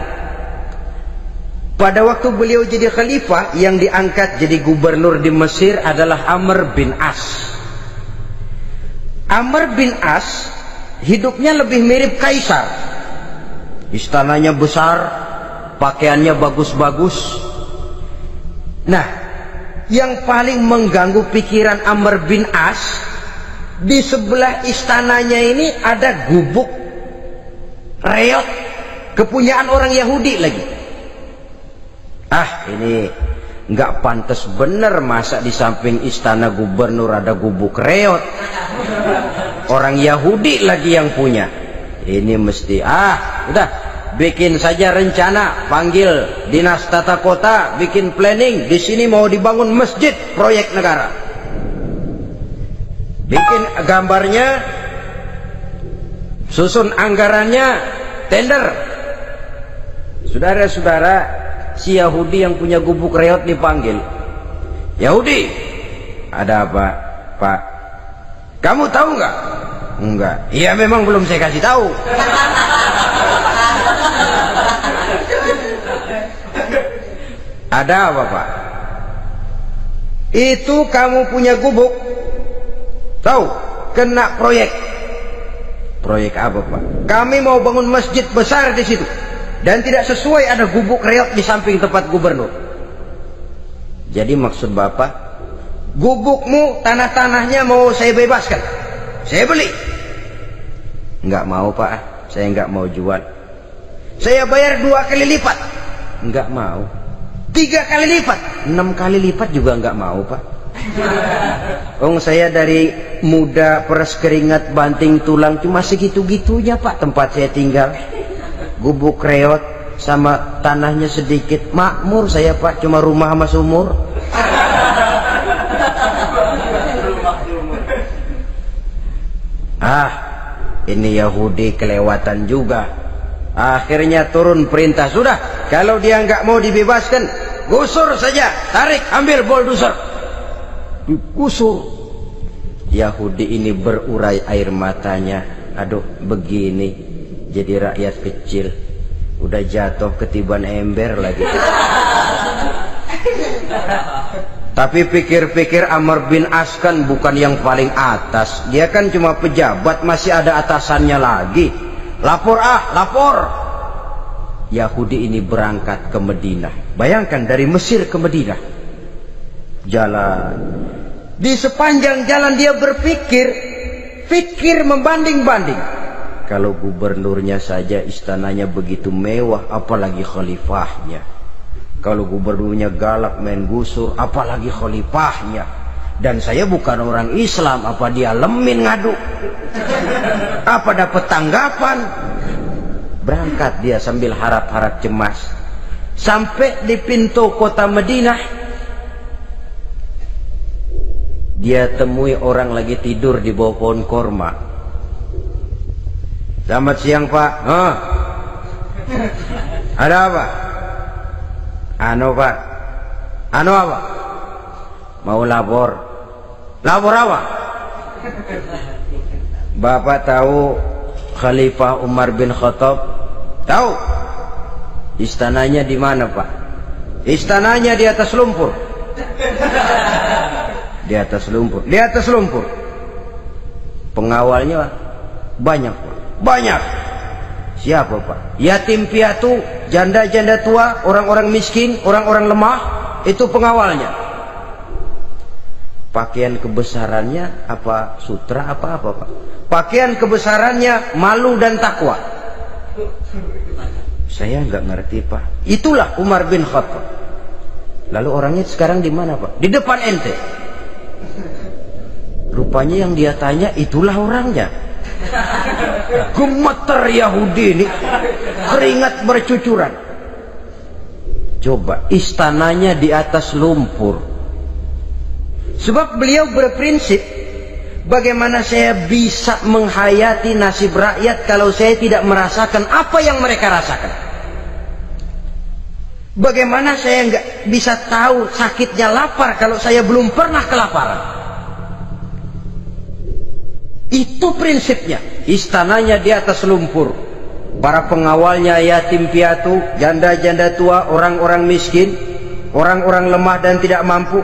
Pada waktu beliau jadi khalifah, yang diangkat jadi gubernur di Mesir adalah Amr bin As. Amr bin As hidupnya lebih mirip kaisar. Istananya besar, pakaiannya bagus-bagus. Nah, yang paling mengganggu pikiran Amr bin As, di sebelah istananya ini ada gubuk reot, kepunyaan orang Yahudi lagi. Ah, ini nggak pantas bener, masa di samping istana gubernur ada gubuk reot. Orang Yahudi lagi yang punya. Ini mesti, udah, bikin saja rencana, panggil dinas tata kota, bikin planning. Di sini mau dibangun masjid, proyek negara. Bikin gambarnya, susun anggarannya, tender. Saudara-saudara, si Yahudi yang punya gubuk reot dipanggil. Yahudi, ada apa, Pak? Kamu tahu nggak? Enggak. Iya, memang belum saya kasih tahu. Ada apa, Pak? Itu kamu punya gubuk, tahu, kena proyek. Proyek apa, Pak? Kami mau bangun masjid besar di situ, dan tidak sesuai ada gubuk reot di samping tempat gubernur. Jadi maksud Bapak, gubukmu, tanah-tanahnya mau saya bebaskan, saya beli. Enggak mau, Pak, saya enggak mau jual. Saya bayar 2 kali lipat. Enggak mau. 3 kali lipat, 6 kali lipat juga enggak mau, Pak. Saya dari muda peres keringat banting tulang cuma segitu-gitunya, Pak, tempat saya tinggal. Gubuk reot sama tanahnya sedikit, makmur saya, Pak, cuma rumah sama sumur. Ini Yahudi kelewatan juga. Akhirnya turun perintah, sudah, kalau dia nggak mau dibebaskan, gusur saja, tarik, ambil bulldozer, gusur. Yahudi ini berurai air matanya. Aduh, begini jadi rakyat kecil, udah jatuh ketiban ember lagi. Tapi pikir-pikir Amr bin As kan bukan yang paling atas. Dia kan cuma pejabat, masih ada atasannya lagi. Lapor lapor. Yahudi ini berangkat ke Madinah. Bayangkan dari Mesir ke Madinah. Jalan. Di sepanjang jalan dia pikir membanding-banding. Kalau gubernurnya saja istananya begitu mewah, apalagi khalifahnya. Kalau gubernurnya galak main gusur, apalagi khalifahnya. Dan saya bukan orang Islam, apa dia lemin ngadu? Apa dapat tanggapan? Berangkat dia sambil harap-harap cemas. Sampai di pintu kota Madinah, dia temui orang lagi tidur di bawah pohon korma. Selamat siang Pak. Ada apa? Pak. Apa? Mau lapor. Lapor apa? Bapak tahu Khalifah Umar bin Khattab? Tahu? Istananya di mana Pak? Istananya di atas lumpur. Di atas lumpur. Di atas lumpur. Pengawalnya banyak Pak. Banyak. Siapa Pak? Yatim piatu, janda-janda tua, orang-orang miskin, orang-orang lemah, itu pengawalnya. Pakaian kebesarannya apa sutra apa Pak? Pakaian kebesarannya malu dan takwa. Saya nggak ngerti Pak. Itulah Umar bin Khattab. Lalu orangnya sekarang di mana Pak? Di depan ente. Rupanya yang dia tanya itulah orangnya. Gemeter Yahudi ini, keringat bercucuran. Coba, istananya di atas lumpur. Sebab beliau berprinsip, bagaimana saya bisa menghayati nasib rakyat kalau saya tidak merasakan apa yang mereka rasakan? Bagaimana saya nggak bisa tahu sakitnya lapar kalau saya belum pernah kelaparan? Itu prinsipnya. Istananya di atas lumpur. Para pengawalnya yatim piatu, janda-janda tua, orang-orang miskin, orang-orang lemah dan tidak mampu.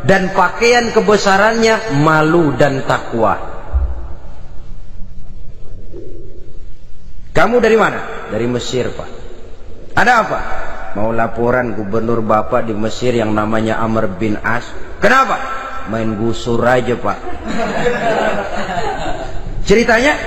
Dan pakaian kebesarannya malu dan takwa. Kamu dari mana? Dari Mesir Pak. Ada apa? Mau laporan gubernur Bapak di Mesir yang namanya Amr bin As. Kenapa? Main gusur aja Pak. Ceritanya,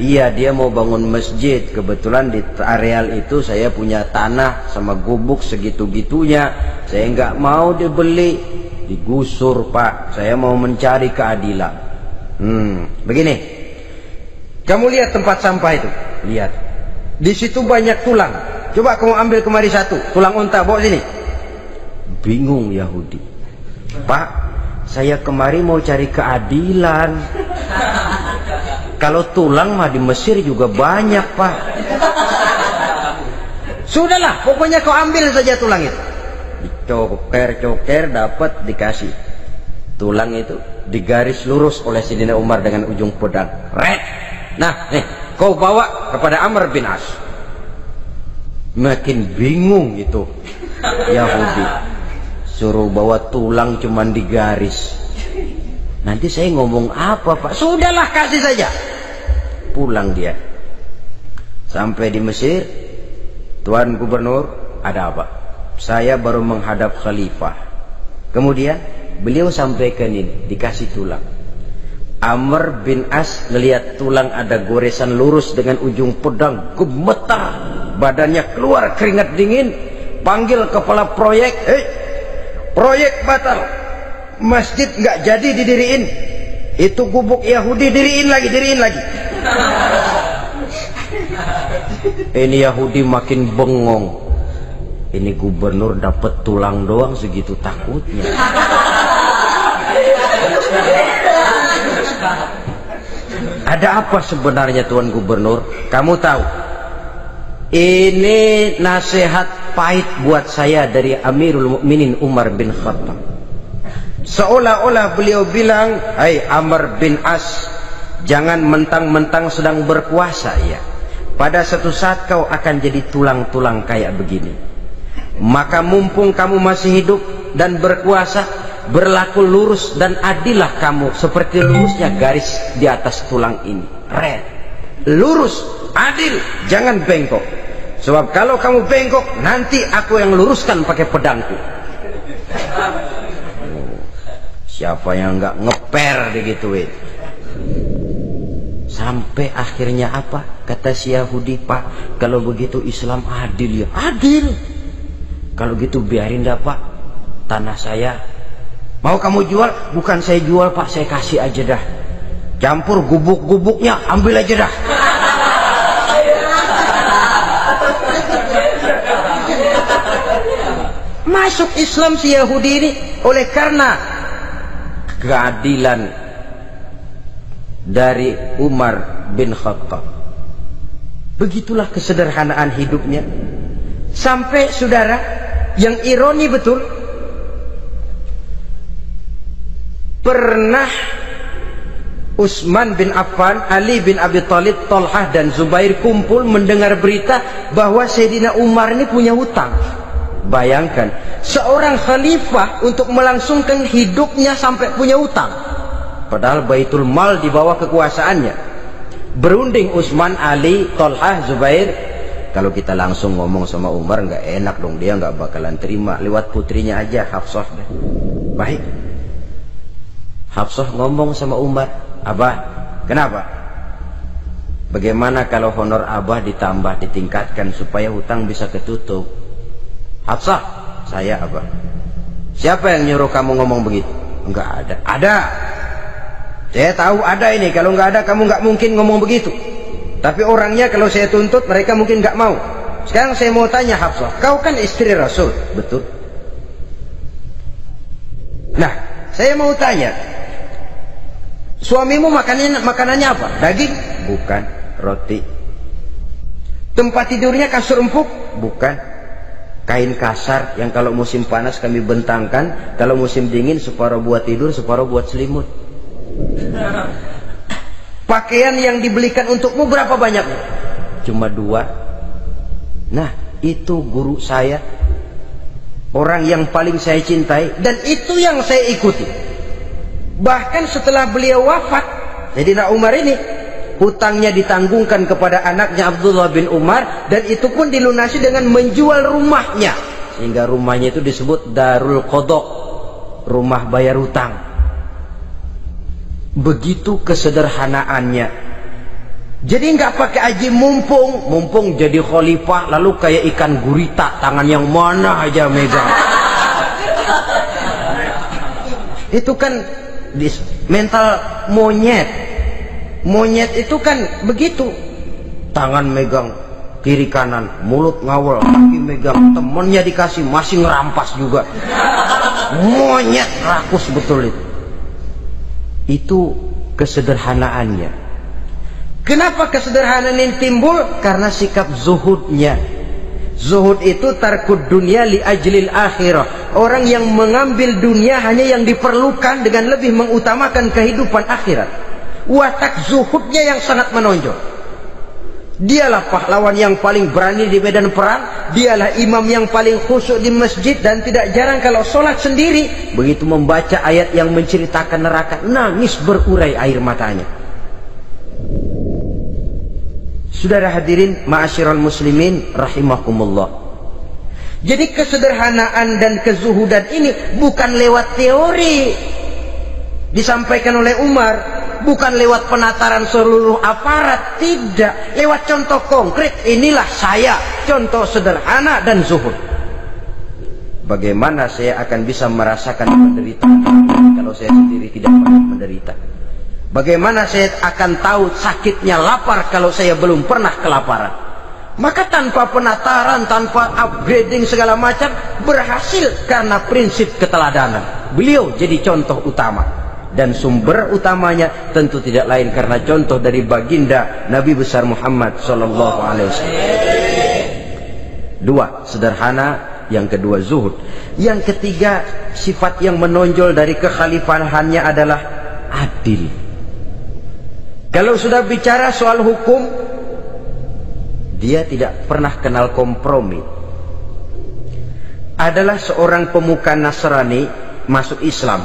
iya dia mau bangun masjid. Kebetulan di areal itu saya punya tanah sama gubuk segitu-gitunya. Saya nggak mau dibeli, digusur Pak. Saya mau mencari keadilan. Begini, kamu lihat tempat sampah itu. Lihat, di situ banyak tulang. Coba kamu ambil kemari satu, tulang unta, bawa sini. Bingung Yahudi. Pak, saya kemari mau cari keadilan. Kalau tulang mah di Mesir juga banyak Pak. Sudahlah, pokoknya kau ambil saja tulang itu. Dicoker-coker dapat dikasih. Tulang itu digaris lurus oleh Sayyidina Umar dengan ujung pedang. Red. Nah, nih, kau bawa kepada Amr bin As. Makin bingung itu Yahudi. Suruh bawa tulang cuman digaris. Nanti saya ngomong apa Pak? Sudahlah, kasih saja. Pulang dia. Sampai di Mesir, Tuan Gubernur, ada apa? Saya baru menghadap Khalifah. Kemudian beliau sampaikan ini, dikasih tulang. Amr bin As melihat tulang ada goresan lurus dengan ujung pedang, gemetar, badannya keluar keringat dingin, panggil kepala proyek, proyek batal, masjid nggak jadi didiriin, itu gubuk Yahudi diriin lagi. Ini Yahudi makin bengong. Ini gubernur dapat tulang doang segitu takutnya. Ada apa sebenarnya Tuan Gubernur? Kamu tahu, ini nasihat pahit buat saya dari Amirul Mukminin Umar bin Khattab. Seolah-olah beliau bilang, hai Amr bin As, jangan mentang-mentang sedang berkuasa ya. Pada suatu saat kau akan jadi tulang-tulang kayak begini. Maka mumpung kamu masih hidup dan berkuasa, berlaku lurus dan adillah kamu seperti lurusnya garis di atas tulang ini. Red, lurus, adil, jangan bengkok. Sebab kalau kamu bengkok, nanti aku yang luruskan pakai pedangku. Siapa yang nggak ngeper digituin? Sampai akhirnya apa? Kata si Yahudi, Pak, kalau begitu Islam adil ya? Adil. Kalau gitu biarin dah Pak, tanah saya. Mau kamu jual? Bukan saya jual Pak, saya kasih aja dah. Campur gubuk-gubuknya, ambil aja dah. Masuk Islam si Yahudi ini oleh karena keadilan dari Umar bin Khattab. Begitulah kesederhanaan hidupnya. Sampai saudara, yang ironi betul, pernah Utsman bin Affan, Ali bin Abi Thalib, Thalhah dan Zubair kumpul mendengar berita bahwa Sayyidina Umar ini punya hutang. Bayangkan, seorang khalifah untuk melangsungkan hidupnya sampai punya hutang. Padahal Baitul Mal di bawah kekuasaannya. Berunding Utsman, Ali, Thalhah, Zubair. Kalau kita langsung ngomong sama Umar nggak enak dong, dia nggak bakalan terima. Lewat putrinya aja, Hafsah. Baik. Hafsah ngomong sama Umar, Abah, kenapa? Bagaimana kalau honor Abah ditambah, ditingkatkan supaya hutang bisa ketutup? Hafsah, saya Abah. Siapa yang nyuruh kamu ngomong begitu? Enggak ada. Ada. Saya tahu ada ini. Kalau nggak ada, kamu nggak mungkin ngomong begitu. Tapi orangnya kalau saya tuntut, mereka mungkin nggak mau. Sekarang saya mau tanya Hafsah, kau kan istri Rasul, betul? Nah, saya mau tanya, suamimu makanannya apa? Daging? Bukan. Roti. Tempat tidurnya kasur empuk? Bukan. Kain kasar yang kalau musim panas kami bentangkan, kalau musim dingin separuh buat tidur, separuh buat selimut. Pakaian yang dibelikan untukmu berapa banyaknya? Cuma 2. Nah, itu guru saya, orang yang paling saya cintai, dan itu yang saya ikuti. Bahkan setelah beliau wafat, Sayyidina Umar ini hutangnya ditanggungkan kepada anaknya Abdullah bin Umar, dan itu pun dilunasi dengan menjual rumahnya, sehingga rumahnya itu disebut Darul Qadha, rumah bayar hutang. Begitu kesederhanaannya. Jadi nggak pakai aji mumpung jadi khalifah lalu kayak ikan gurita, tangan yang mana aja megang. Itu kan mental monyet. Monyet itu kan begitu, tangan megang kiri kanan, mulut ngawal, kaki megang, temennya dikasih masih ngerampas juga. Monyet rakus betul itu. Itu kesederhanaannya. Kenapa kesederhanaan ini timbul? Karena sikap zuhudnya. Zuhud itu tarkud dunia li ajlil akhirah. Orang yang mengambil dunia hanya yang diperlukan dengan lebih mengutamakan kehidupan akhirat. Watak zuhudnya yang sangat menonjol. Dialah pahlawan yang paling berani di medan perang. Dialah imam yang paling khusyuk di masjid, dan tidak jarang kalau sholat sendiri, begitu membaca ayat yang menceritakan neraka, nangis berurai air matanya. Saudara hadirin ma'asyiral muslimin rahimakumullah. Jadi kesederhanaan dan kezuhudan ini bukan lewat teori disampaikan oleh Umar, bukan lewat penataran seluruh aparat, tidak, lewat contoh konkret. Inilah saya, contoh sederhana dan zuhud. Bagaimana saya akan bisa merasakan penderitaan kalau saya sendiri tidak pernah menderita? Bagaimana saya akan tahu sakitnya lapar kalau saya belum pernah kelaparan? Maka tanpa penataran, tanpa upgrading segala macam, berhasil karena prinsip keteladanan. Beliau jadi contoh utama. Dan sumber utamanya tentu tidak lain karena contoh dari baginda Nabi besar Muhammad sallallahu alaihi wasallam. 2, sederhana. Yang kedua, zuhud. Yang ketiga, sifat yang menonjol dari kekhalifahannya adalah adil. Kalau sudah bicara soal hukum, dia tidak pernah kenal kompromi. Adalah seorang pemuka Nasrani masuk Islam,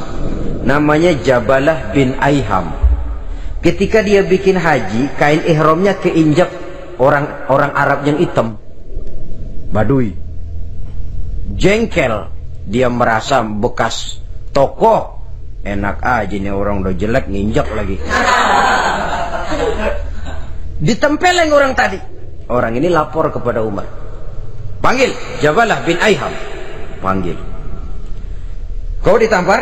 namanya Jabalah bin Aiham. Ketika dia bikin haji, kain ihramnya keinjak orang Arab yang hitam, Badui. Jengkel, dia merasa bekas tokoh, enak aja nih orang udah jelek nginjak lagi. Ditempeleng orang tadi. Orang ini lapor kepada Umar. Panggil Jabalah bin Aiham. Panggil. Kau ditampar?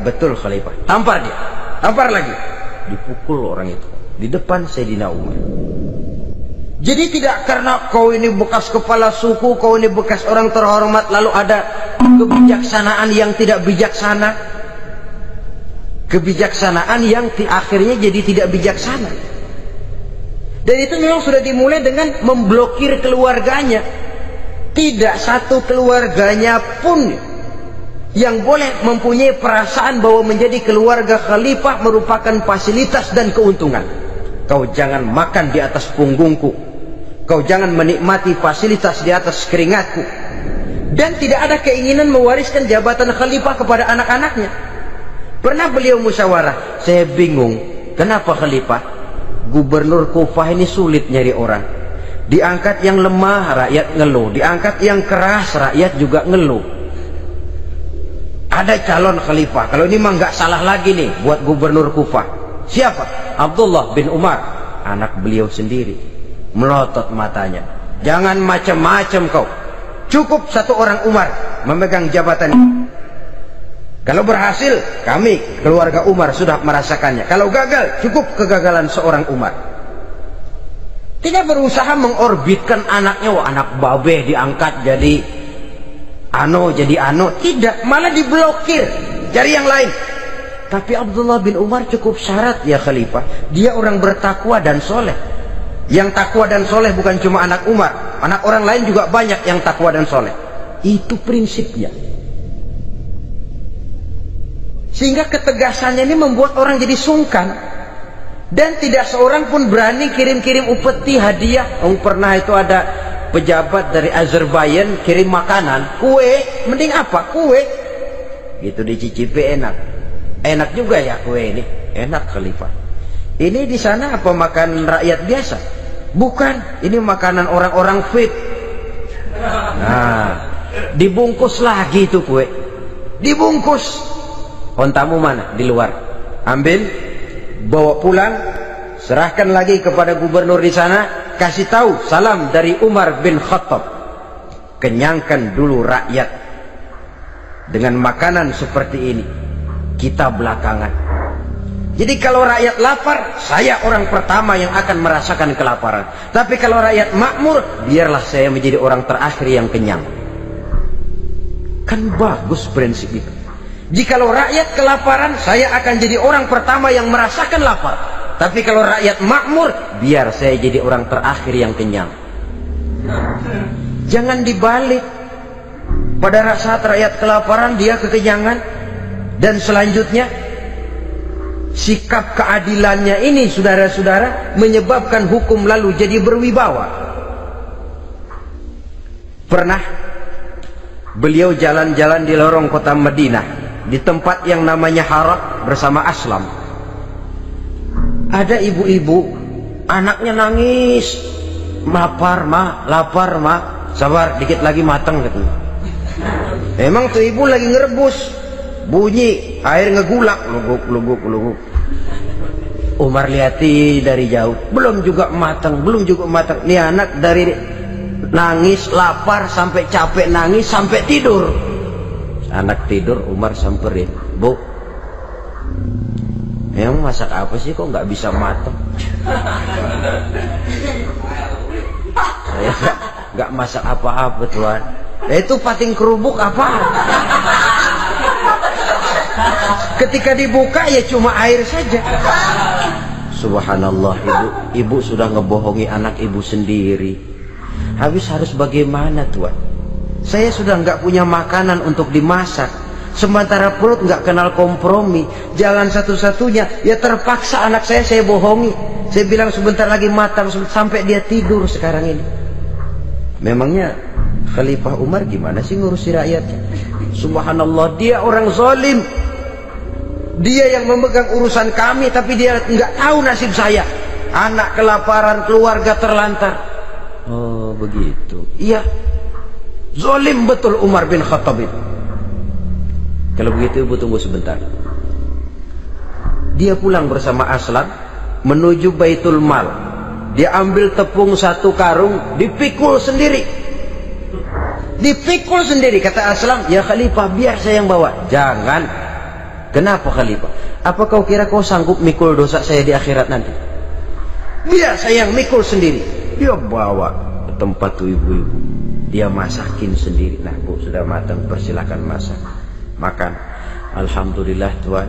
Betul Khalifah. Tampar dia. Tampar lagi. Dipukul orang itu di depan Sayyidina Umar. Jadi tidak karena kau ini bekas kepala suku, kau ini bekas orang terhormat, lalu ada kebijaksanaan yang tidak bijaksana. Kebijaksanaan yang akhirnya jadi tidak bijaksana. Dan itu memang sudah dimulai dengan memblokir keluarganya. Tidak satu keluarganya pun yang boleh mempunyai perasaan bahwa menjadi keluarga khalifah merupakan fasilitas dan keuntungan. Kau jangan makan di atas punggungku. Kau jangan menikmati fasilitas di atas keringatku. Dan tidak ada keinginan mewariskan jabatan khalifah kepada anak-anaknya. Pernah beliau musyawarah, saya bingung, kenapa khalifah? Gubernur Kufah ini sulit nyari orang. Diangkat yang lemah, rakyat ngeluh. Diangkat yang keras, rakyat juga ngeluh. Ada calon khalifah. Kalau ini mah nggak salah lagi nih buat gubernur Kufah. Siapa? Abdullah bin Umar, anak beliau sendiri. Melotot matanya. Jangan macam-macam kau. Cukup satu orang Umar memegang jabatan ini. Kalau berhasil, kami keluarga Umar sudah merasakannya. Kalau gagal, cukup kegagalan seorang Umar. Tidak berusaha mengorbitkan anaknya, wah anak babe diangkat jadi ano. Tidak, malah diblokir, cari yang lain. Tapi Abdullah bin Umar cukup syarat ya khalifah. Dia orang bertakwa dan soleh. Yang takwa dan soleh bukan cuma anak Umar, anak orang lain juga banyak yang takwa dan soleh. Itu prinsipnya. Sehingga ketegasannya ini membuat orang jadi sungkan. Dan tidak seorang pun berani kirim-kirim upeti hadiah. Pernah itu ada pejabat dari Azerbaijan kirim makanan, kue, mending apa? Kue. Gitu dicicipi enak. Enak juga ya kue ini. Enak khalifah. Ini di sana apa makan rakyat biasa? Bukan, ini makanan orang-orang fit. Nah, dibungkus lagi itu kue. Dibungkus. Ontamu mana? Di luar. Ambil, bawa pulang, serahkan lagi kepada gubernur di sana, kasih tahu salam dari Umar bin Khattab. Kenyangkan dulu rakyat dengan makanan seperti ini. Kita belakangan. Jadi kalau rakyat lapar, saya orang pertama yang akan merasakan kelaparan. Tapi kalau rakyat makmur, biarlah saya menjadi orang terakhir yang kenyang. Kan bagus prinsip itu. Jikalau rakyat kelaparan, saya akan jadi orang pertama yang merasakan lapar. Tapi kalau rakyat makmur, biar saya jadi orang terakhir yang kenyang. Jangan dibalik. Pada saat rakyat kelaparan, dia kekenyangan. Dan selanjutnya, sikap keadilannya ini, saudara-saudara, menyebabkan hukum lalu jadi berwibawa. Pernah beliau jalan-jalan di lorong kota Madinah, di tempat yang namanya Haraq bersama Aslam. Ada ibu-ibu, anaknya nangis, lapar ma, sabar dikit lagi matang katanya. Emang tuh ibu lagi ngerebus, bunyi air ngegulak, luguk. Umar lihati dari jauh, belum juga matang. Nih anak dari nangis, lapar, sampai capek nangis, sampai tidur. Anak tidur, Umar samperin, Bu, emang masak apa sih kok nggak bisa matang? Saya nggak masak apa-apa Tuhan. Itu pating kerubuk apa? Ketika dibuka ya cuma air saja. Subhanallah, ibu sudah ngebohongi anak ibu sendiri. Habis harus bagaimana Tuhan? Saya sudah nggak punya makanan untuk dimasak, sementara perut nggak kenal kompromi. Jalan satu-satunya ya terpaksa anak saya bohongi. Saya bilang sebentar lagi matang sampai dia tidur sekarang ini. Memangnya Khalifah Umar gimana sih ngurusi rakyatnya? Subhanallah, dia orang zalim. Dia yang memegang urusan kami, tapi dia nggak tahu nasib saya. Anak kelaparan, keluarga terlantar. Oh begitu. Iya, zalim betul Umar bin Khattab itu. Kalau begitu ibu tunggu sebentar. Dia pulang bersama Aslam menuju Baitul Mal. Dia ambil tepung 1 karung, dipikul sendiri. Dipikul sendiri. Kata Aslam, ya Khalifah biar saya yang bawa. Jangan. Kenapa Khalifah? Apa kau kira kau sanggup mikul dosa saya di akhirat nanti? Biar saya yang mikul sendiri. Dia bawa ke tempat tuh ibu-ibu. Dia masakin sendiri. Nah bu, sudah matang, persilahkan masak. Makan. Alhamdulillah Tuhan.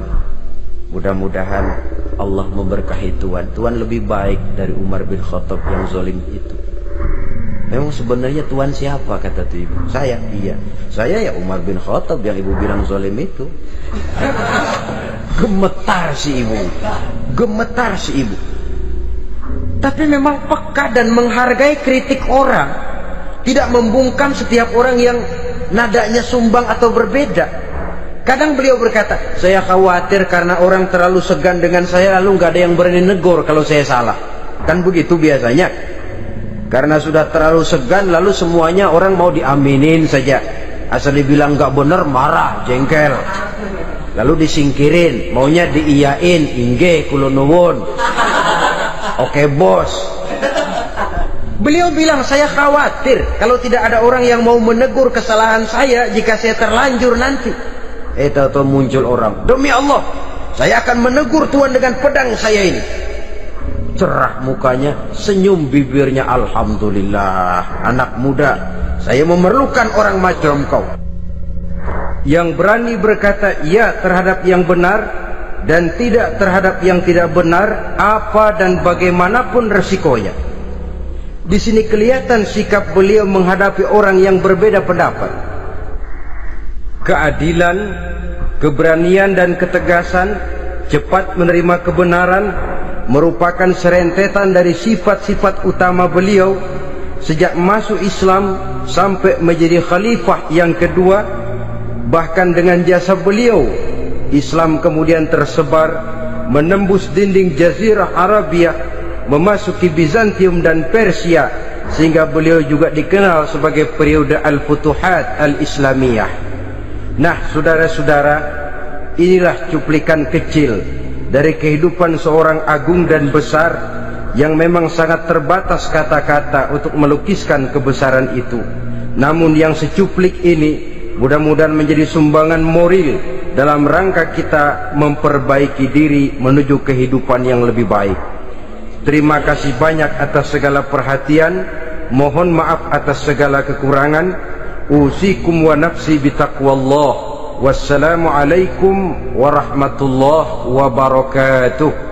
Mudah-mudahan Allah memberkahi Tuhan. Tuhan lebih baik dari Umar bin Khattab yang zalim itu. Memang sebenarnya Tuhan siapa, kata tuh ibu? Saya. Iya, saya ya Umar bin Khattab yang ibu bilang zalim itu. Gemetar si ibu. Gemetar si ibu. Tapi memang peka dan menghargai kritik orang. Tidak membungkam setiap orang yang nadanya sumbang atau berbeda. Kadang beliau berkata, saya khawatir karena orang terlalu segan dengan saya, lalu nggak ada yang berani negor kalau saya salah. Kan begitu biasanya. Karena sudah terlalu segan, lalu semuanya orang mau diaminin saja. Asal dibilang nggak benar, marah, jengkel. Lalu disingkirin, maunya diiyain, ingge kulo nuwun. Oke bos. Beliau bilang, saya khawatir kalau tidak ada orang yang mau menegur kesalahan saya jika saya terlanjur nanti. Tahu-tahu muncul orang, demi Allah, saya akan menegur Tuhan dengan pedang saya ini. Cerah mukanya, senyum bibirnya, alhamdulillah, anak muda, saya memerlukan orang macam kau yang berani berkata ya terhadap yang benar dan tidak terhadap yang tidak benar, apa dan bagaimanapun resikonya. Di sini kelihatan sikap beliau menghadapi orang yang berbeda pendapat. Keadilan, keberanian dan ketegasan, cepat menerima kebenaran merupakan serentetan dari sifat-sifat utama beliau sejak masuk Islam sampai menjadi khalifah yang kedua. Bahkan dengan jasa beliau, Islam kemudian tersebar menembus dinding Jazirah Arabia, memasuki Bizantium dan Persia, sehingga beliau juga dikenal sebagai periode Al-Futuhat Al-Islamiyah. Nah saudara-saudara, inilah cuplikan kecil dari kehidupan seorang agung dan besar yang memang sangat terbatas kata-kata untuk melukiskan kebesaran itu. Namun yang secuplik ini mudah-mudahan menjadi sumbangan moral dalam rangka kita memperbaiki diri menuju kehidupan yang lebih baik. Terima kasih banyak atas segala perhatian. Mohon maaf atas segala kekurangan. Usikum wa nafsi bitaqwallah. Wassalamualaikum warahmatullahi wabarakatuh.